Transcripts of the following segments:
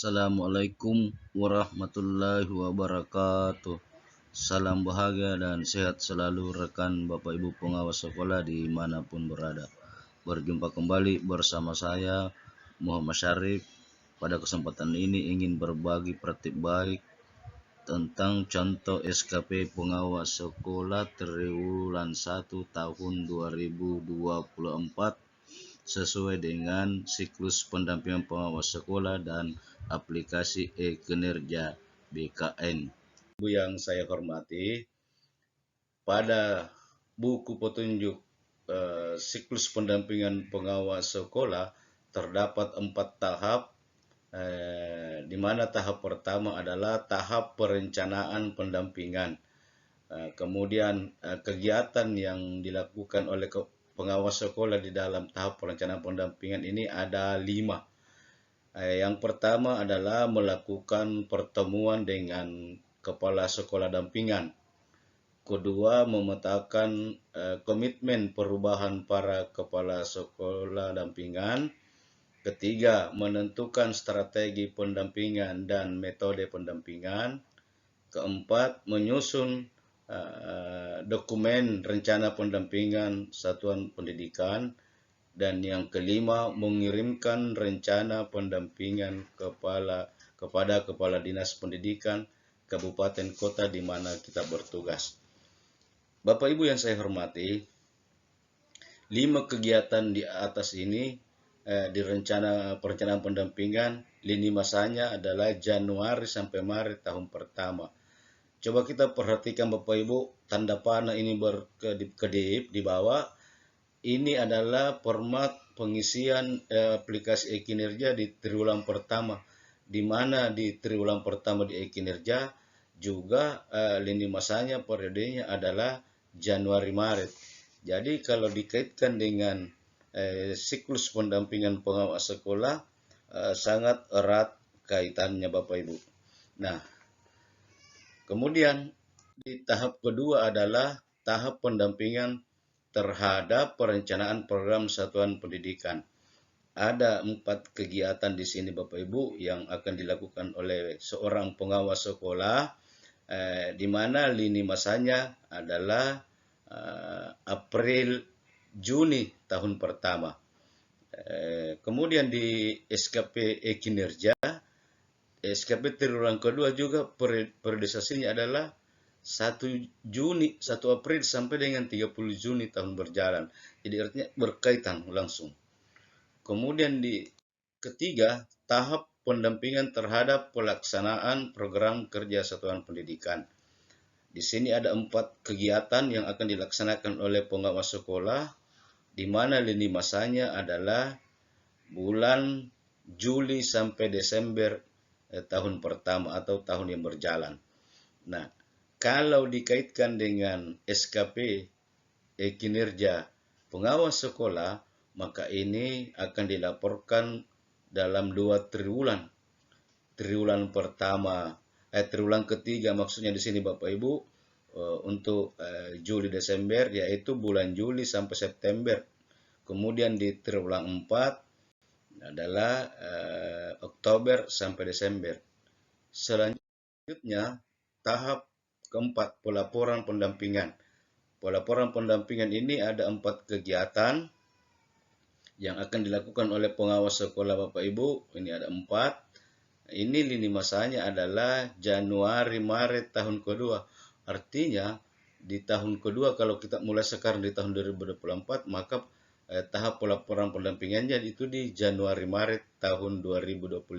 Assalamualaikum warahmatullahi wabarakatuh. Salam bahagia dan sehat selalu rekan Bapak Ibu pengawas sekolah dimanapun berada. Berjumpa kembali bersama saya Muhammad Syarif. Pada kesempatan ini ingin berbagi praktik baik tentang contoh SKP pengawas sekolah triwulan 1 tahun 2024 sesuai dengan siklus pendampingan pengawas sekolah dan aplikasi e-kinerja BKN. Ibu yang saya hormati, pada buku petunjuk siklus pendampingan pengawas sekolah terdapat 4 tahap, di mana tahap pertama adalah tahap perencanaan pendampingan. Kemudian kegiatan yang dilakukan oleh pengawas sekolah di dalam tahap perencanaan pendampingan ini ada 5. Yang pertama adalah melakukan pertemuan dengan kepala sekolah dampingan. Kedua, memetakan komitmen perubahan para kepala sekolah dampingan. Ketiga, menentukan strategi pendampingan dan metode pendampingan. Keempat, menyusun dokumen rencana pendampingan satuan pendidikan. Dan yang kelima, mengirimkan rencana pendampingan kepada kepala dinas pendidikan kabupaten kota di mana kita bertugas. Bapak Ibu yang saya hormati, 5 kegiatan di atas ini di perencanaan pendampingan, lini masanya adalah Januari sampai Maret tahun pertama. Coba kita perhatikan Bapak Ibu, tanda panah ini berkedip di bawah. Ini adalah format pengisian aplikasi e-kinerja di triwulan pertama, di mana di triwulan pertama di e-kinerja juga lini masanya periodenya adalah Januari-Maret. Jadi kalau dikaitkan dengan siklus pendampingan pengawas sekolah sangat erat kaitannya Bapak Ibu. Nah, kemudian di tahap kedua adalah tahap pendampingan terhadap perencanaan program satuan pendidikan. Ada 4 kegiatan di sini Bapak Ibu yang akan dilakukan oleh seorang pengawas sekolah, di mana lini masanya adalah April Juni tahun pertama. Kemudian di SKP e-kinerja, SKP triwulan kedua juga periodisasinya adalah 1 April sampai dengan 30 Juni tahun berjalan. Jadi artinya berkaitan langsung. Kemudian di ketiga, tahap pendampingan terhadap pelaksanaan program kerja satuan pendidikan. Di sini ada 4 kegiatan yang akan dilaksanakan oleh pengawas sekolah, di mana lini masanya adalah bulan Juli sampai Desember tahun pertama atau tahun yang berjalan. Nah, kalau dikaitkan dengan SKP kinerja pengawas sekolah, maka ini akan dilaporkan dalam 2 triwulan. Triwulan pertama, triwulan ketiga maksudnya di sini Bapak Ibu, untuk Juli Desember yaitu bulan Juli sampai September. Kemudian di triwulan 4 adalah Oktober sampai Desember. Selanjutnya tahap keempat, pelaporan pendampingan. Pelaporan pendampingan ini ada 4 kegiatan yang akan dilakukan oleh pengawas sekolah Bapak Ibu. Ini ada 4. Ini lini masanya adalah Januari Maret tahun kedua. Artinya di tahun kedua kalau kita mulai sekarang di tahun 2024, maka tahap pelaporan pendampingannya itu di Januari Maret tahun 2025.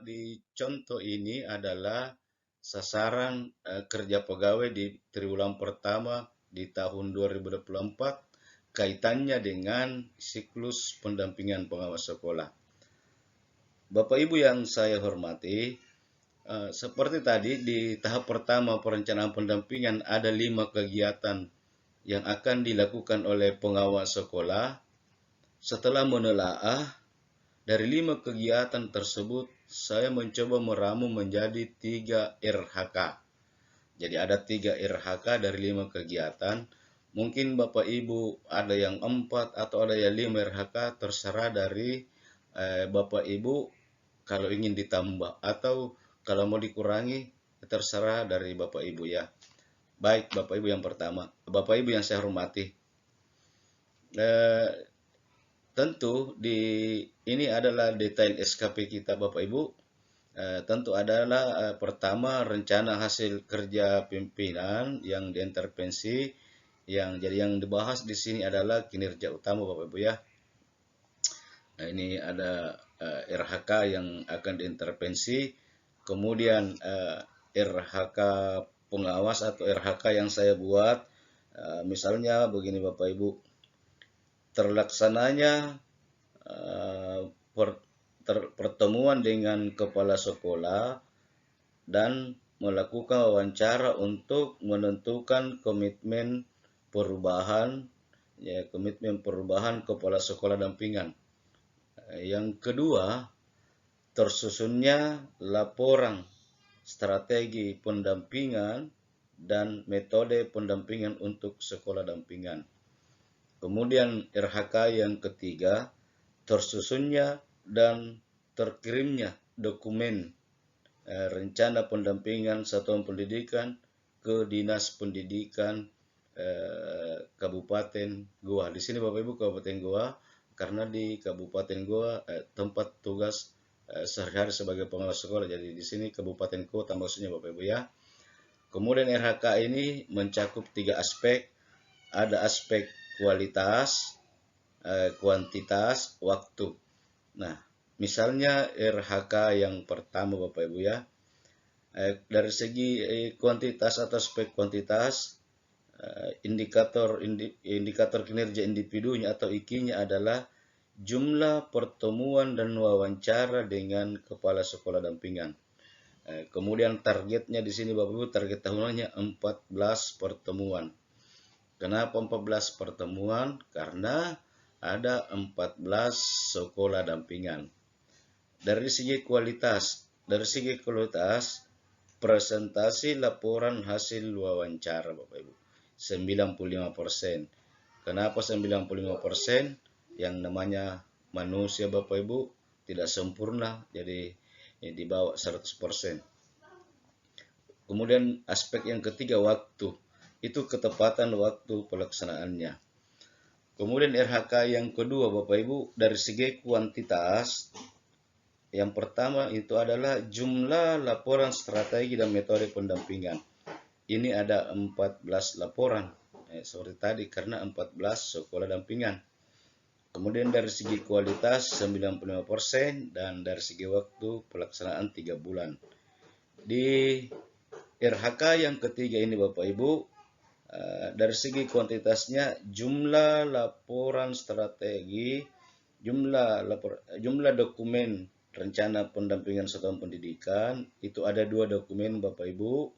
Di contoh ini adalah sasaran kerja pegawai di triwulan pertama di tahun 2024 kaitannya dengan siklus pendampingan pengawas sekolah. Bapak Ibu yang saya hormati, seperti tadi di tahap pertama perencanaan pendampingan ada 5 kegiatan yang akan dilakukan oleh pengawas sekolah. Setelah menelaah dari 5 kegiatan tersebut, saya mencoba meramu menjadi 3 RHK. Jadi ada 3 RHK dari 5 kegiatan. Mungkin Bapak Ibu ada yang 4 atau ada yang 5 RHK, terserah dari Bapak Ibu kalau ingin ditambah atau kalau mau dikurangi, terserah dari Bapak Ibu ya. Baik, Bapak Ibu yang pertama. Bapak Ibu yang saya hormati, eh, tentu ini adalah detail SKP kita Bapak Ibu. Tentu adalah pertama rencana hasil kerja pimpinan yang diintervensi, yang dibahas di sini adalah kinerja utama Bapak Ibu ya. Nah, ini ada RHK yang akan diintervensi, kemudian RHK pengawas atau RHK yang saya buat, misalnya begini Bapak Ibu, terlaksananya pertemuan dengan kepala sekolah dan melakukan wawancara untuk menentukan komitmen perubahan kepala sekolah dampingan. Yang kedua, tersusunnya laporan strategi pendampingan dan metode pendampingan untuk sekolah dampingan. Kemudian RHK yang ketiga, tersusunnya dan terkirimnya dokumen rencana pendampingan satuan pendidikan ke Dinas Pendidikan Kabupaten Goa. Di sini Bapak Ibu Kabupaten Goa, karena di Kabupaten Goa tempat tugas sehari-hari sebagai pengelola sekolah. Jadi di sini Kabupaten Kota maksudnya Bapak Ibu ya. Kemudian RHK ini mencakup 3 aspek. Ada aspek kualitas, kuantitas, waktu. Nah, misalnya RHK yang pertama Bapak Ibu ya, dari segi kuantitas atau aspek kuantitas, indikator kinerja individunya atau IKI-nya adalah jumlah pertemuan dan wawancara dengan kepala sekolah dampingan. Kemudian targetnya di sini Bapak Ibu, target tahunannya 14 pertemuan. Kenapa 14 pertemuan? Karena ada 14 sekolah dampingan. Dari segi kualitas, presentasi laporan hasil wawancara Bapak Ibu 95%. Kenapa 95%? Yang namanya manusia Bapak Ibu tidak sempurna, jadi di bawah 100%. Kemudian aspek yang ketiga, waktu. Itu ketepatan waktu pelaksanaannya. Kemudian RHK yang kedua Bapak Ibu, dari segi kuantitas, yang pertama itu adalah jumlah laporan strategi dan metode pendampingan. Ini ada 14 laporan, seperti tadi, karena 14 sekolah dampingan. Kemudian dari segi kualitas 95% dan dari segi waktu pelaksanaan 3 bulan. Di RHK yang ketiga ini Bapak Ibu, dari segi kuantitasnya jumlah laporan strategi, jumlah dokumen rencana pendampingan satuan pendidikan itu ada 2 dokumen Bapak Ibu.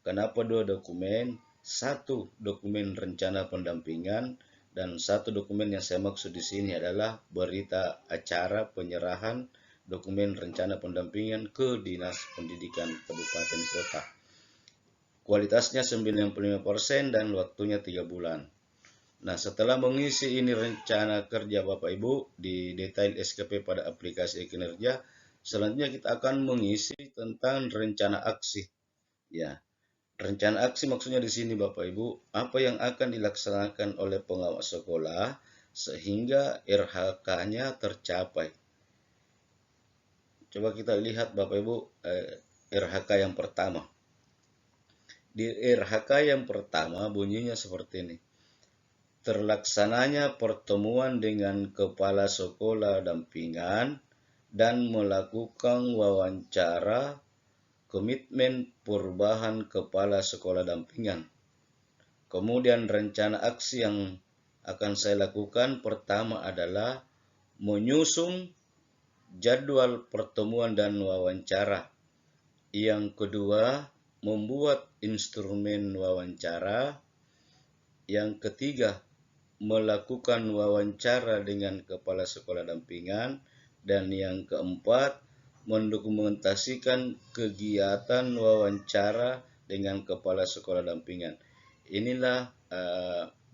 Kenapa 2 dokumen? 1 dokumen rencana pendampingan dan 1 dokumen yang saya maksud di sini adalah berita acara penyerahan dokumen rencana pendampingan ke Dinas Pendidikan Kabupaten Kota. Kualitasnya 95% dan waktunya 3 bulan. Nah, setelah mengisi ini rencana kerja Bapak Ibu di detail SKP pada aplikasi kinerja, selanjutnya kita akan mengisi tentang rencana aksi. Ya, rencana aksi maksudnya di sini Bapak Ibu, apa yang akan dilaksanakan oleh pengawas sekolah sehingga RHK-nya tercapai. Coba kita lihat Bapak Ibu RHK yang pertama. Di RHK yang pertama bunyinya seperti ini. Terlaksananya pertemuan dengan kepala sekolah dampingan dan melakukan wawancara komitmen perubahan kepala sekolah dampingan. Kemudian rencana aksi yang akan saya lakukan pertama adalah menyusun jadwal pertemuan dan wawancara. Yang kedua, membuat instrumen wawancara. Yang ketiga, melakukan wawancara dengan kepala sekolah dampingan. Dan yang keempat, mendokumentasikan kegiatan wawancara dengan kepala sekolah dampingan. Inilah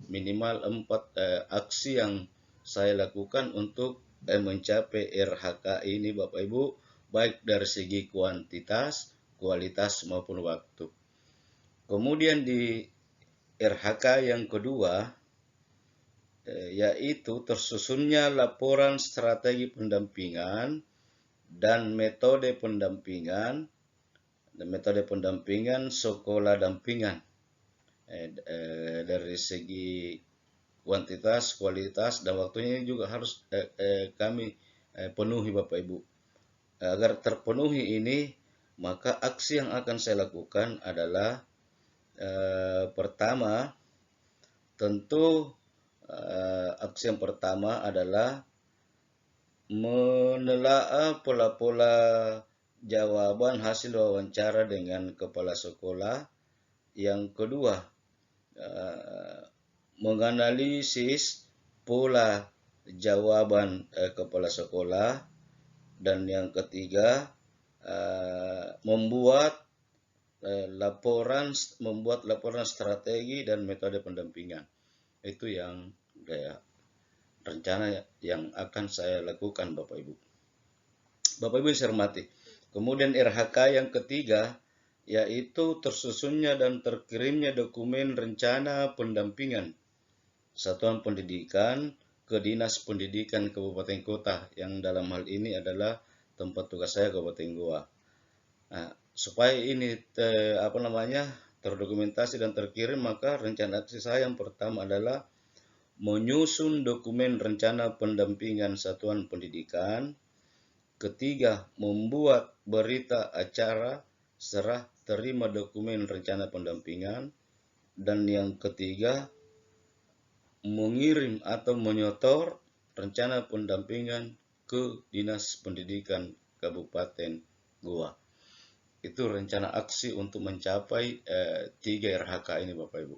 minimal 4 aksi yang saya lakukan untuk mencapai RHK ini Bapak Ibu, baik dari segi kuantitas, kualitas maupun waktu. Kemudian di RHK yang kedua, yaitu tersusunnya laporan strategi pendampingan dan metode pendampingan sekolah dampingan dari segi kuantitas, kualitas, dan waktunya juga harus kami penuhi Bapak Ibu. Agar terpenuhi ini, maka aksi yang akan saya lakukan adalah pertama, tentu aksi yang pertama adalah menelaah pola-pola jawaban hasil wawancara dengan kepala sekolah. Yang kedua, menganalisis pola jawaban kepala sekolah. Dan yang ketiga, membuat laporan strategi dan metode pendampingan. Itu yang rencana yang akan saya lakukan, Bapak Ibu. Bapak Ibu yang saya hormati. Kemudian RHK yang ketiga, yaitu tersusunnya dan terkirimnya dokumen rencana pendampingan satuan pendidikan ke Dinas Pendidikan Kabupaten Kota, yang dalam hal ini adalah tempat tugas saya Kabupaten Goa. Nah, supaya ini terdokumentasi dan terkirim, maka rencana aksi saya yang pertama adalah menyusun dokumen rencana pendampingan satuan pendidikan. Ketiga, membuat berita acara serah terima dokumen rencana pendampingan. Dan yang ketiga, mengirim atau menyetor rencana pendampingan ke Dinas Pendidikan Kabupaten Goa. Itu rencana aksi untuk mencapai 3 RHK ini, Bapak Ibu.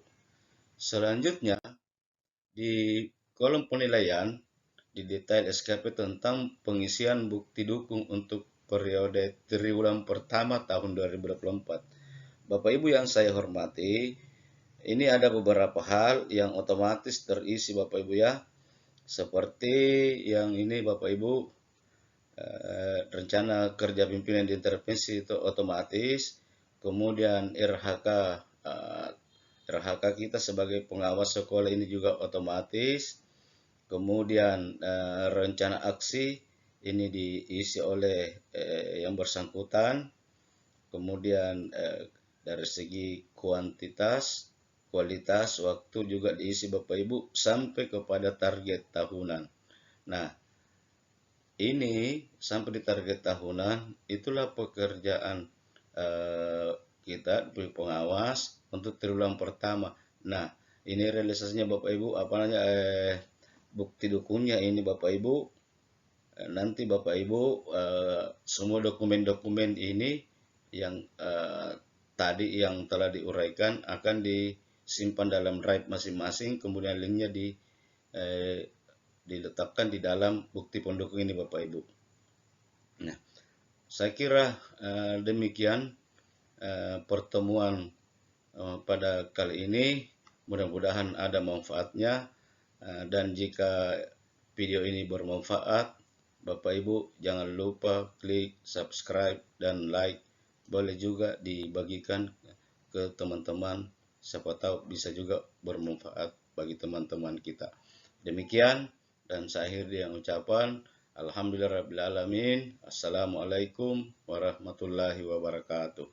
Selanjutnya, di kolom penilaian di detail SKP tentang pengisian bukti dukung untuk periode triwulan pertama tahun 2024. Bapak Ibu yang saya hormati, ini ada beberapa hal yang otomatis terisi Bapak Ibu ya. Seperti yang ini Bapak Ibu, rencana kerja pimpinan di intervensi itu otomatis. Kemudian RHK kita sebagai pengawas sekolah ini juga otomatis. Kemudian rencana aksi ini diisi oleh yang bersangkutan. Kemudian dari segi kuantitas, kualitas, waktu juga diisi Bapak Ibu sampai kepada target tahunan. Nah, ini sampai di target tahunan, itulah pekerjaan kita pengawas untuk triwulan pertama. Nah, ini realisasinya Bapak Ibu, bukti dukungnya ini Bapak Ibu. Nanti Bapak Ibu semua dokumen-dokumen ini yang tadi yang telah diuraikan akan disimpan dalam drive masing-masing, kemudian linknya diletakkan di dalam bukti pendukung ini Bapak Ibu. Nah, saya kira demikian pertemuan pada kali ini. Mudah-mudahan ada manfaatnya, dan jika video ini bermanfaat, Bapak Ibu jangan lupa klik subscribe dan like. Boleh juga dibagikan ke teman-teman, siapa tahu bisa juga bermanfaat bagi teman-teman kita. Demikian, dan saya akhiri dengan ucapan alhamdulillahirabbil alamin. Assalamualaikum warahmatullahi wabarakatuh.